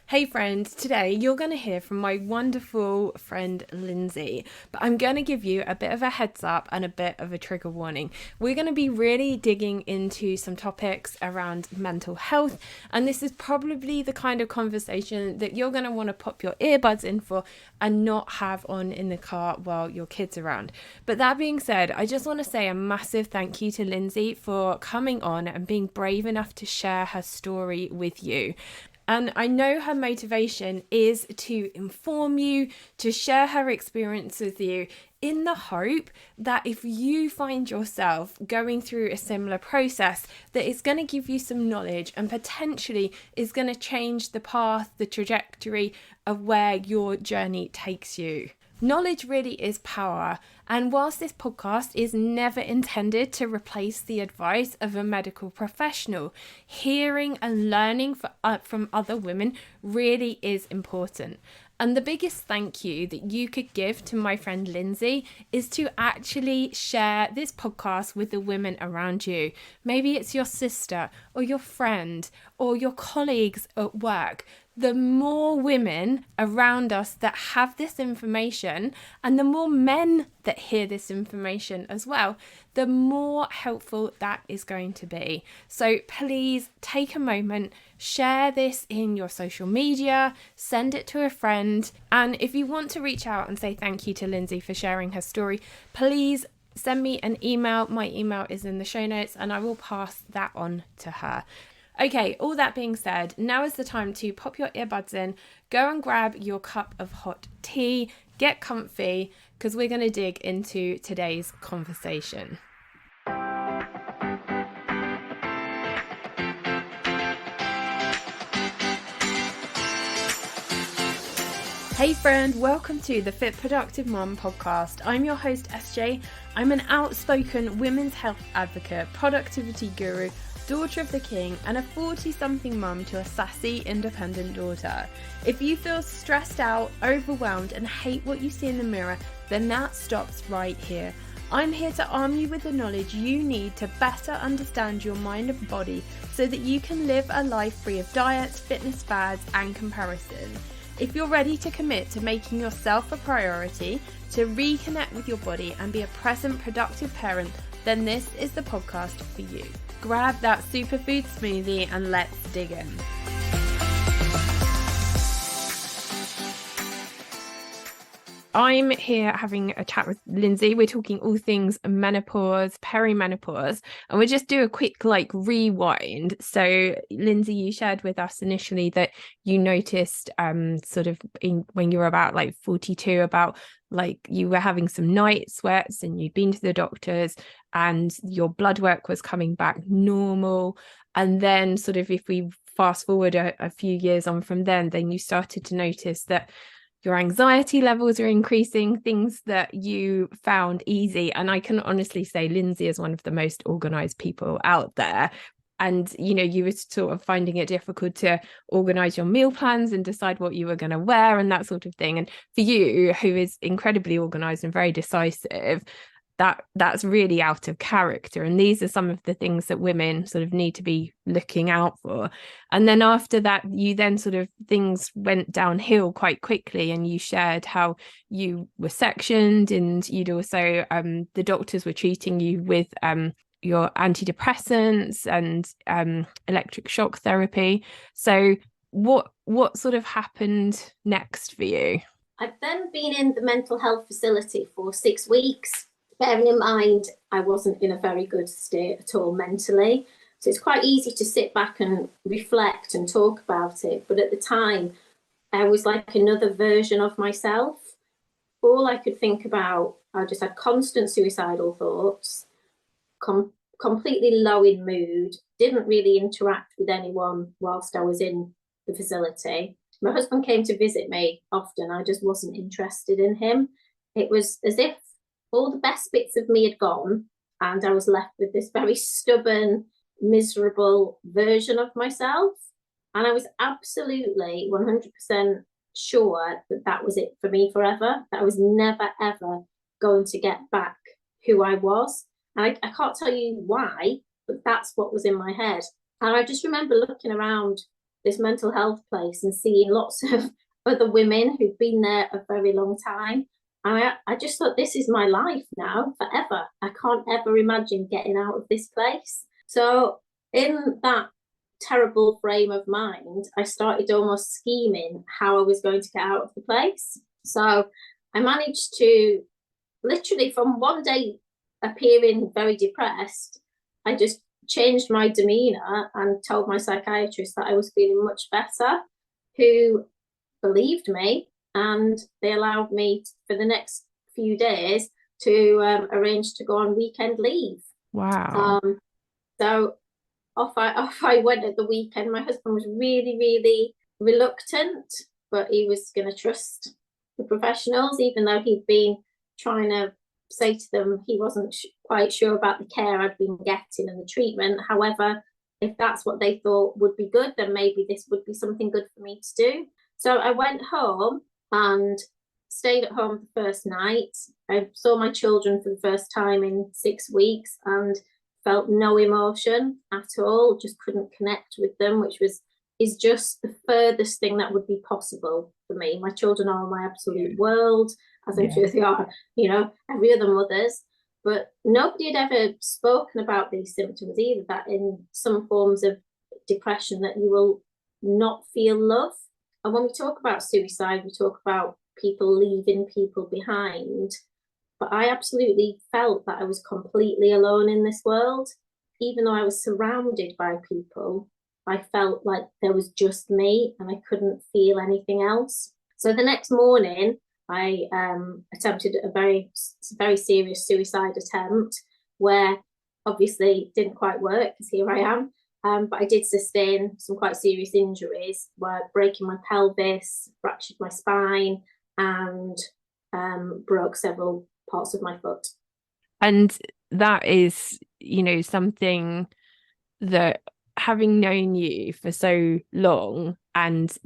Hey friend, today you're going to hear from my wonderful friend Lindsay, but I'm going to give you a bit of a heads up and a bit of a trigger warning. We're going to be really digging into some topics around mental health, and this is probably the kind of conversation that you're going to want to pop your earbuds in for and not have on in the car while your kids are around. But that being said, I just want to say a massive thank you to Lindsay for coming on and being brave enough to share her story with you. And I know her motivation is to inform you, to share her experience with you, in the hope that if you find yourself going through a similar process, that it's going to give you some knowledge and potentially is going to change the path, the trajectory of where your journey takes you. Knowledge really is power, and whilst this podcast is never intended to replace the advice of a medical professional, hearing and learning from other women really is important. And the biggest thank you that you could give to my friend Lindsay is to actually share this podcast with the women around you. Maybe it's your sister or your friend or your colleagues at work. The more women around us that have this information, and the more men that hear this information as well, the more helpful that is going to be. So please take a moment, share this in your social media, send it to a friend. And if you want to reach out and say thank you to Lindsay for sharing her story, please send me an email. My email is in the show notes and I will pass that on to her. Okay, all that being said, now is the time to pop your earbuds in, go and grab your cup of hot tea, get comfy, because we're going to dig into today's conversation. Hey friend, welcome to the Fit Productive Mum podcast. I'm your host SJ. I'm an outspoken women's health advocate, productivity guru, daughter of the king, and a 40-something mum to a sassy, independent daughter. If you feel stressed out, overwhelmed, and hate what you see in the mirror, then that stops right here. I'm here to arm you with the knowledge you need to better understand your mind and body so that you can live a life free of diets, fitness fads, and comparison. If you're ready to commit to making yourself a priority, to reconnect with your body and be a present, productive parent, then this is the podcast for you. Grab that superfood smoothie and let's dig in. I'm here having a chat with Lindsay. We're talking all things menopause, perimenopause, and we'll just do a quick rewind. So Lindsay, you shared with us initially that you noticed when you were about 42 about you were having some night sweats and you'd been to the doctors and your blood work was coming back normal. And then if we fast forward a few years on from then you started to notice that your anxiety levels are increasing, things that you found easy. And I can honestly say Lindsay is one of the most organized people out there. And, you were sort of finding it difficult to organize your meal plans and decide what you were going to wear and that sort of thing. And for you, who is incredibly organized and very decisive, that's really out of character. And these are some of the things that women need to be looking out for. And then after that, you then things went downhill quite quickly, and you shared how you were sectioned, and you'd also the doctors were treating you with your antidepressants and electric shock therapy. So what happened next for you? I've then been in the mental health facility for 6 weeks. Bearing in mind, I wasn't in a very good state at all mentally. So it's quite easy to sit back and reflect and talk about it. But at the time, I was like another version of myself. All I could think about, I just had constant suicidal thoughts, completely low in mood, didn't really interact with anyone whilst I was in the facility. My husband came to visit me often. I just wasn't interested in him. It was as if all the best bits of me had gone and I was left with this very stubborn, miserable version of myself. And I was absolutely 100% sure that that was it for me forever, that I was never, ever going to get back who I was. And I can't tell you why, but that's what was in my head. And I just remember looking around this mental health place and seeing lots of other women who've been there a very long time. I just thought, this is my life now, forever. I can't ever imagine getting out of this place. So in that terrible frame of mind, I started almost scheming how I was going to get out of the place. So I managed to literally, from one day appearing very depressed, I just changed my demeanor and told my psychiatrist that I was feeling much better, who believed me, and they allowed me for the next few days to arrange to go on weekend leave. Wow. So off I went at the weekend. My husband was really, really reluctant, but he was going to trust the professionals, even though he'd been trying to say to them he wasn't quite sure about the care I'd been getting and the treatment. However, if that's what they thought would be good, then maybe this would be something good for me to do. So I went home and stayed at home the first night. I saw my children for the first time in 6 weeks and felt no emotion at all, just couldn't connect with them, which is just the furthest thing that would be possible for me. My children are my absolute world, as I'm sure they are, every other mother's. But nobody had ever spoken about these symptoms either, that in some forms of depression that you will not feel love. And when we talk about suicide, we talk about people leaving people behind. But I absolutely felt that I was completely alone in this world. Even though I was surrounded by people, I felt like there was just me and I couldn't feel anything else. So the next morning, I attempted a very, very serious suicide attempt where obviously didn't quite work because here I am. But I did sustain some quite serious injuries, where breaking my pelvis, fractured my spine, and broke several parts of my foot. And that is, something that, having known you for so long, and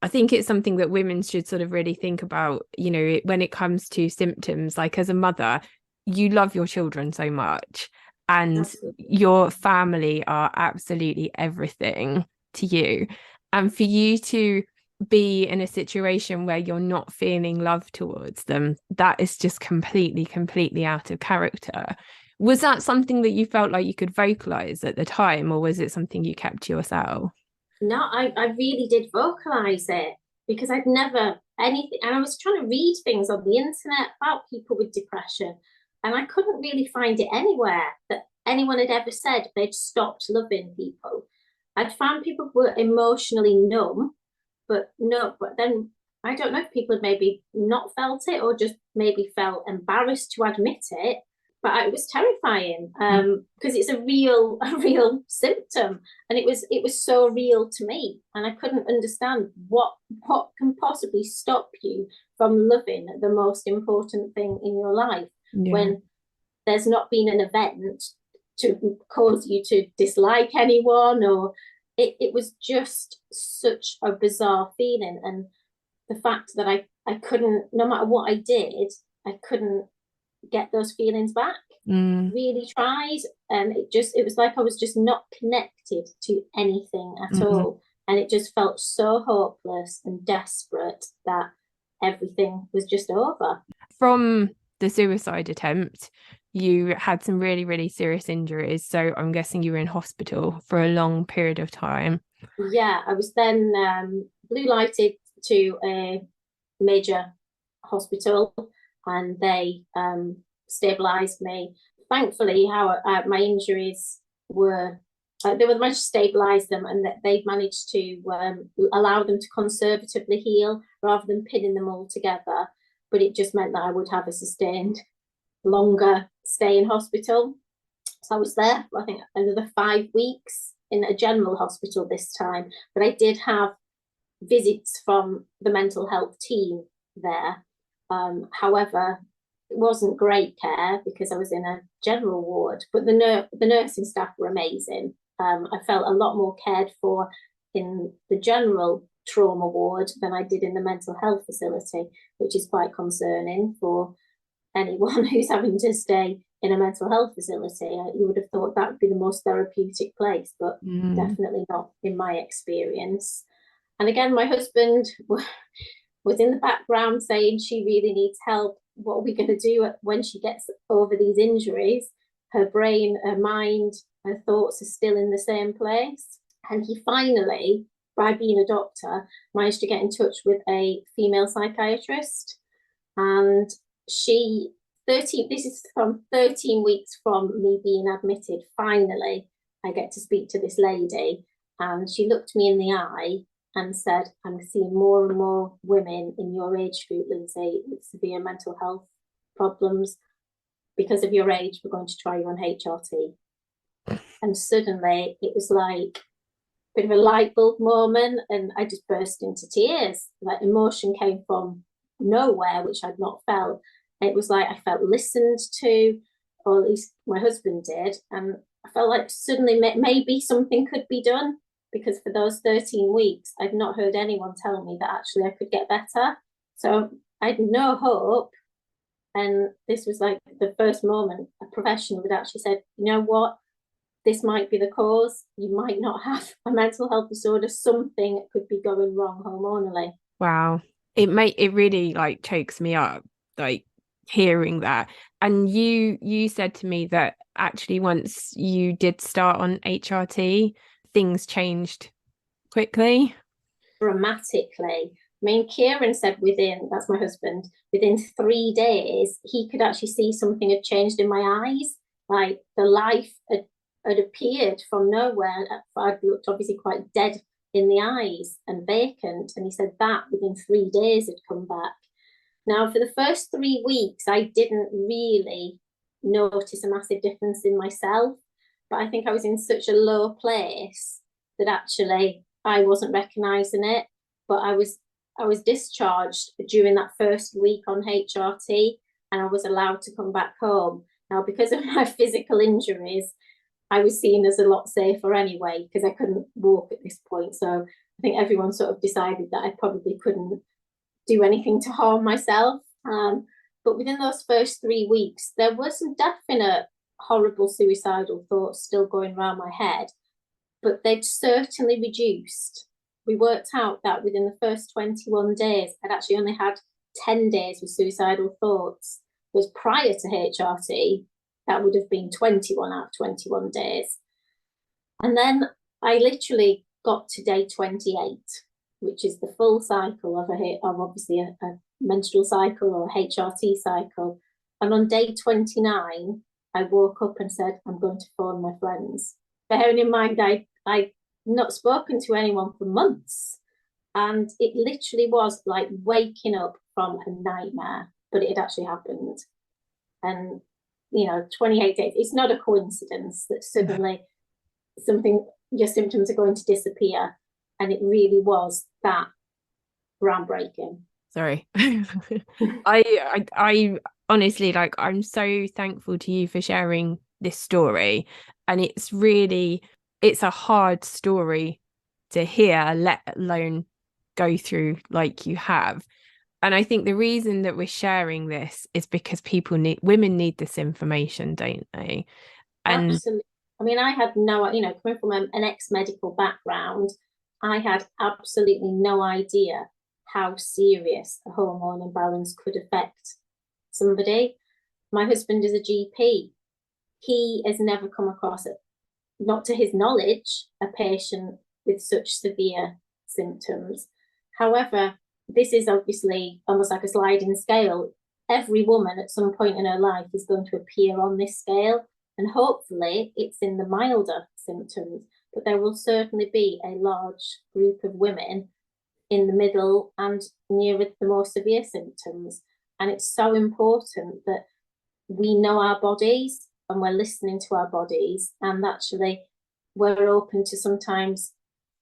I think it's something that women should sort of really think about, when it comes to symptoms. Like, as a mother, you love your children so much, and Absolutely. your family are absolutely everything to you. And for you to be in a situation where you're not feeling love towards them, that is just completely out of character. Was that something that you felt like you could vocalize at the time, or was it something you kept to yourself? No, I really did vocalize it because I'd never anything, and I was trying to read things on the internet about people with depression, and I couldn't really find it anywhere that anyone had ever said they'd stopped loving people. I'd found people were emotionally numb, but no, but then I don't know if people had maybe not felt it or just maybe felt embarrassed to admit it. But it was terrifying because it's a real symptom, and it was so real to me, and I couldn't understand what can possibly stop you from loving the most important thing in your life when there's not been an event to cause you to dislike anyone, or it was just such a bizarre feeling. And the fact that I couldn't, no matter what I did, I couldn't get those feelings back. Really tried, and it was like I was just not connected to anything at all, and it just felt so hopeless and desperate that everything was just over. From the suicide attempt, you had some really serious injuries, so I'm guessing you were in hospital for a long period of time. Yeah, I was then blue lighted to a major hospital, and they stabilized me. Thankfully, how my injuries were, they were managed to stabilize them, and that they managed to allow them to conservatively heal rather than pinning them all together. But it just meant that I would have a sustained, longer stay in hospital. So I was there, I think, another 5 weeks in a general hospital this time. But I did have visits from the mental health team there. However, it wasn't great care because I was in a general ward, but the nursing staff were amazing. I felt a lot more cared for in the general trauma ward than I did in the mental health facility, which is quite concerning for anyone who's having to stay in a mental health facility. You would have thought that would be the most therapeutic place, but definitely not in my experience. And again, my husband was in the background saying she really needs help. What are we going to do when she gets over these injuries? Her brain, her mind, her thoughts are still in the same place. And he finally, by being a doctor, managed to get in touch with a female psychiatrist. And this is from 13 weeks from me being admitted. Finally, I get to speak to this lady. And she looked me in the eye and said, I'm seeing more and more women in your age group, Lindsay, with severe mental health problems. Because of your age, we're going to try you on HRT. And suddenly it was like a bit of a light bulb moment, and I just burst into tears. Like emotion came from nowhere, which I'd not felt. And it was like I felt listened to, or at least my husband did. And I felt like suddenly maybe something could be done, because for those 13 weeks, I'd not heard anyone tell me that actually I could get better. So I had no hope. And this was like the first moment a professional had actually said, you know what, this might be the cause. You might not have a mental health disorder. Something could be going wrong hormonally. Wow. It really like chokes me up, like hearing that. And you said to me that actually once you did start on HRT, things changed quickly. Dramatically. I mean, Kieran said that's my husband, within 3 days, he could actually see something had changed in my eyes. Like the life had appeared from nowhere. I'd looked obviously quite dead in the eyes and vacant. And he said that within 3 days had come back. Now, for the first 3 weeks, I didn't really notice a massive difference in myself. But I think I was in such a low place that actually I wasn't recognizing it. But I was discharged during that first week on HRT, and I was allowed to come back home. Now, because of my physical injuries, I was seen as a lot safer anyway, because I couldn't walk at this point. So I think everyone sort of decided that I probably couldn't do anything to harm myself. But within those first 3 weeks, there were some definite horrible suicidal thoughts still going around my head, but they'd certainly reduced. We worked out that within the first 21 days, I'd actually only had 10 days with suicidal thoughts. Whereas prior to HRT, that would have been 21 out of 21 days. And then I literally got to day 28, which is the full cycle of obviously a menstrual cycle or a HRT cycle. And on day 29, I woke up and said, I'm going to phone my friends. Bearing in mind, I'd not spoken to anyone for months. And it literally was like waking up from a nightmare, but it had actually happened. And, 28 days, it's not a coincidence that suddenly your symptoms are going to disappear. And it really was that groundbreaking. Sorry. I honestly, like, I'm so thankful to you for sharing this story. And it's a hard story to hear, let alone go through like you have. And I think the reason that we're sharing this is because women need this information, don't they? And absolutely. I mean, I had coming from an ex-medical background, I had absolutely no idea how serious a hormone imbalance could affect somebody. My husband is a GP. He has never come across it, not to his knowledge, a patient with such severe symptoms. However, this is obviously almost like a sliding scale. Every woman at some point in her life is going to appear on this scale, and hopefully it's in the milder symptoms, but there will certainly be a large group of women in the middle and near the more severe symptoms. And it's so important that we know our bodies and we're listening to our bodies, and actually we're open to sometimes,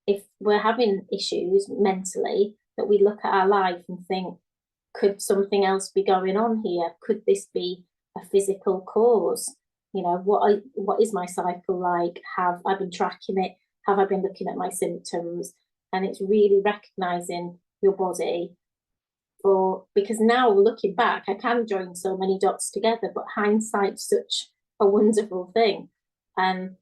if we're having issues mentally, that we look at our life and think, could something else be going on here? Could this be a physical cause? What is my cycle like? Have I been tracking it? Have I been looking at my symptoms? And it's really recognizing your body because now looking back, I can join so many dots together, but hindsight's such a wonderful thing. And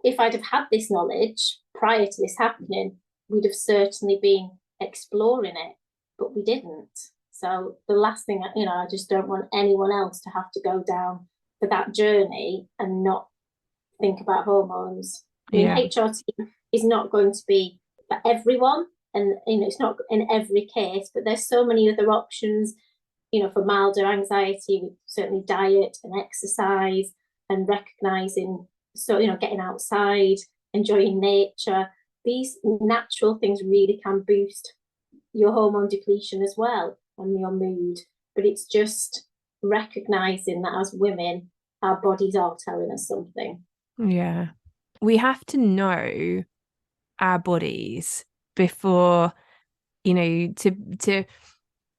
if I'd have had this knowledge prior to this happening, we'd have certainly been exploring it, but we didn't. So the last thing, I just don't want anyone else to have to go down for that journey and not think about hormones. I mean, Yeah. HRT is not going to be for everyone, and it's not in every case, but there's so many other options. For milder anxiety, certainly diet and exercise and recognizing, so getting outside, enjoying nature. These natural things really can boost your hormone depletion as well and your mood. But it's just recognizing that as women, our bodies are telling us something. Yeah. We have to know our bodies before, to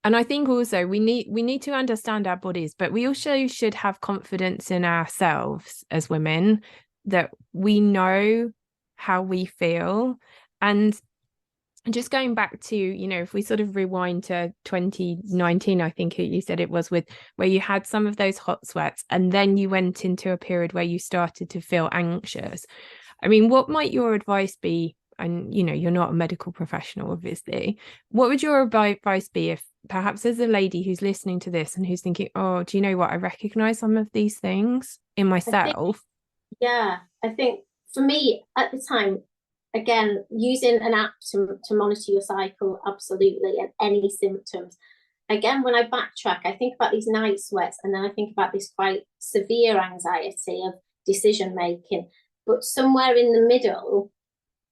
and I think also we need to understand our bodies, but we also should have confidence in ourselves as women, that we know how we feel. And just going back to, if we sort of rewind to 2019, I think you said it was, with where you had some of those hot sweats and then you went into a period where you started to feel anxious. I mean, what might your advice be? And, you're not a medical professional, obviously. What would your advice be if perhaps there's a lady who's listening to this and who's thinking, oh, do you know what? I recognize some of these things in I think, myself. yeah, I think for me at the time, again, using an app to monitor your cycle, absolutely, and any symptoms. Again, when I backtrack, I think about these night sweats, and then I think about this quite severe anxiety of decision making. But somewhere in the middle,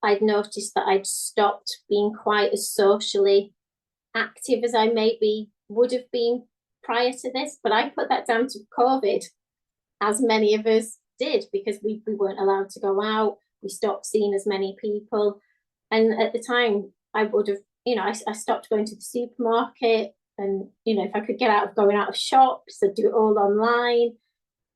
I'd noticed that I'd stopped being quite as socially active as I maybe would have been prior to this. But I put that down to COVID, as many of us did, because we weren't allowed to go out. We stopped seeing as many people. And at the time, I would have, I stopped going to the supermarket. And, if I could get out of going out of shops, I'd do it all online.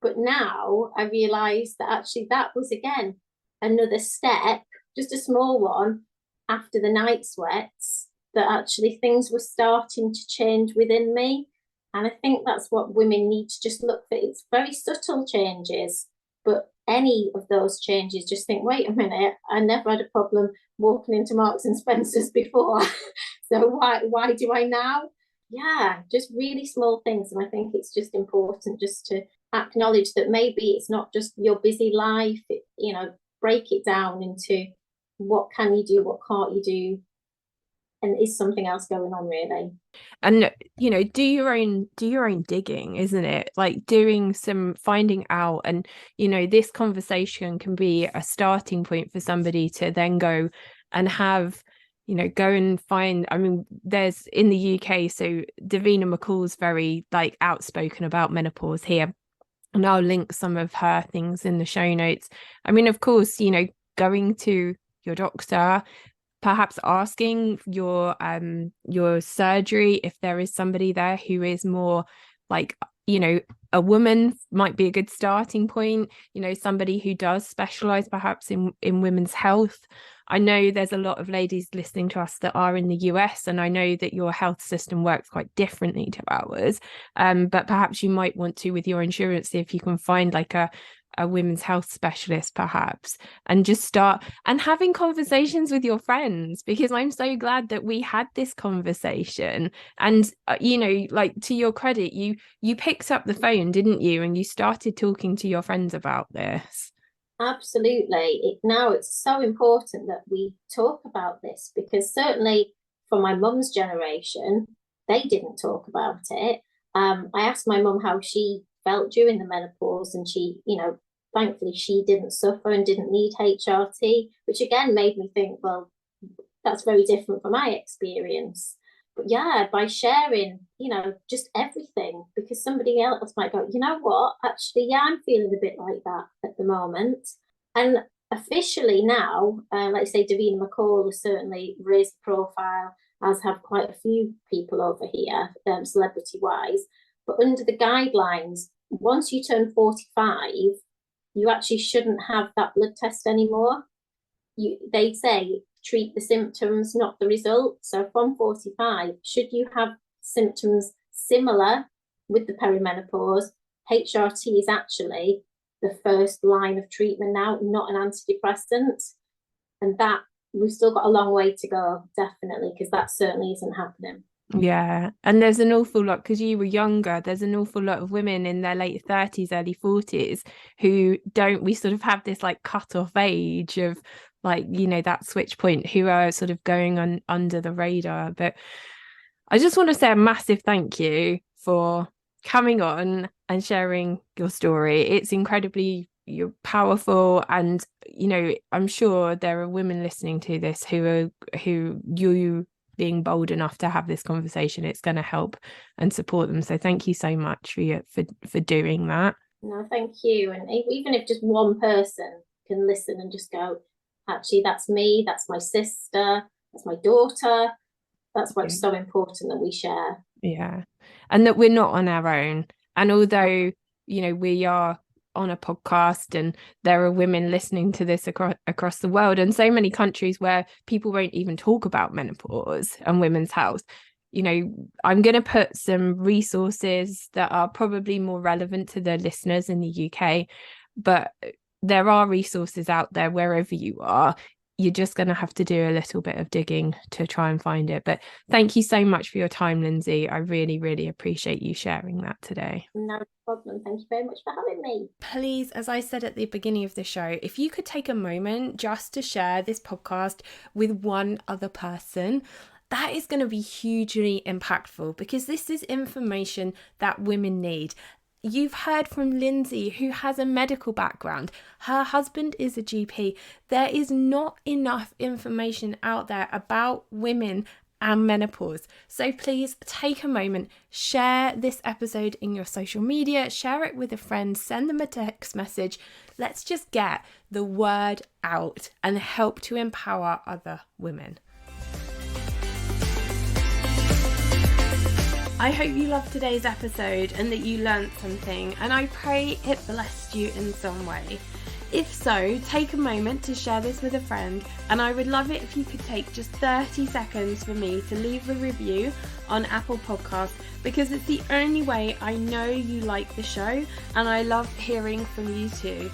But now I realise that actually that was, again, another step, just a small one, after the night sweats, that actually things were starting to change within me. And I think that's what women need to just look for. It's very subtle changes, but any of those changes, just think, wait a minute, I never had a problem walking into Marks and Spencer's before. So why do I now? Yeah, just really small things. And I think it's just important just to acknowledge that maybe it's not just your busy life. Break it down into what can you do, what can't you do, and is something else going on really. And do your own digging, isn't it? Like doing some finding out. And this conversation can be a starting point for somebody to then go and have, go and find. I mean, there's in the UK, so Davina McCall's very like outspoken about menopause here, and I'll link some of her things in the show notes. I mean, of course, going to your doctor, perhaps asking your surgery if there is somebody there who is more like, a woman might be a good starting point, somebody who does specialize perhaps in women's health. I know there's a lot of ladies listening to us that are in the US, and I know that your health system works quite differently to ours, but perhaps you might want to, with your insurance, see if you can find like a women's health specialist perhaps, and just start and having conversations with your friends, because I'm so glad that we had this conversation. And like, to your credit, you picked up the phone, didn't you, and you started talking to your friends about this. Absolutely. Now it's so important that we talk about this, because certainly for my mum's generation, they didn't talk about it. I asked my mum how she felt during the menopause, and she, thankfully she didn't suffer and didn't need HRT, which again made me think, well, that's very different from my experience. But yeah, by sharing, just everything, because somebody else might go, you know what, actually, yeah, I'm feeling a bit like that at the moment. And officially now, like I say, Davina McCall has certainly raised the profile, as have quite a few people over here, celebrity wise. But under the guidelines, once you turn 45, you actually shouldn't have that blood test anymore. They say treat the symptoms, not the result. So from 45, should you have symptoms similar with the perimenopause, HRT is actually the first line of treatment now, not an antidepressant. And that we've still got a long way to go, definitely, because that certainly isn't happening. Yeah, and there's an awful lot, because you were younger, there's an awful lot of women in their late 30s, early 40s who we sort of have this like cut-off age of like, you know, that switch point, who are sort of going on under the radar. But I just want to say a massive thank you for coming on and sharing your story. It's incredibly, you're powerful, and you know, I'm sure there are women listening to this who you being bold enough to have this conversation, it's going to help and support them. So thank you so much for doing that. No, thank you. And even if just one person can listen and just go, actually, that's me, that's my sister, that's my daughter. That's what's so important that we share. Yeah. And that we're not on our own. And although, you know, we are on a podcast and there are women listening to this across the world, and so many countries where people won't even talk about menopause and women's health, you know, I'm going to put some resources that are probably more relevant to the listeners in the UK, but there are resources out there wherever you are. You're just going to have to do a little bit of digging to try and find it. But thank you so much for your time, Lindsay. I really, really appreciate you sharing that today. No problem. Thank you very much for having me. Please, as I said at the beginning of the show, if you could take a moment just to share this podcast with one other person, that is going to be hugely impactful, because this is information that women need. You've heard from Lindsay, who has a medical background. Her husband is a GP. There is not enough information out there about women and menopause. So please take a moment, share this episode in your social media, share it with a friend, send them a text message. Let's just get the word out and help to empower other women. I hope you loved today's episode and that you learned something, and I pray it blessed you in some way. If so, take a moment to share this with a friend, and I would love it if you could take just 30 seconds for me to leave a review on Apple Podcasts, because it's the only way I know you like the show, and I love hearing from you too.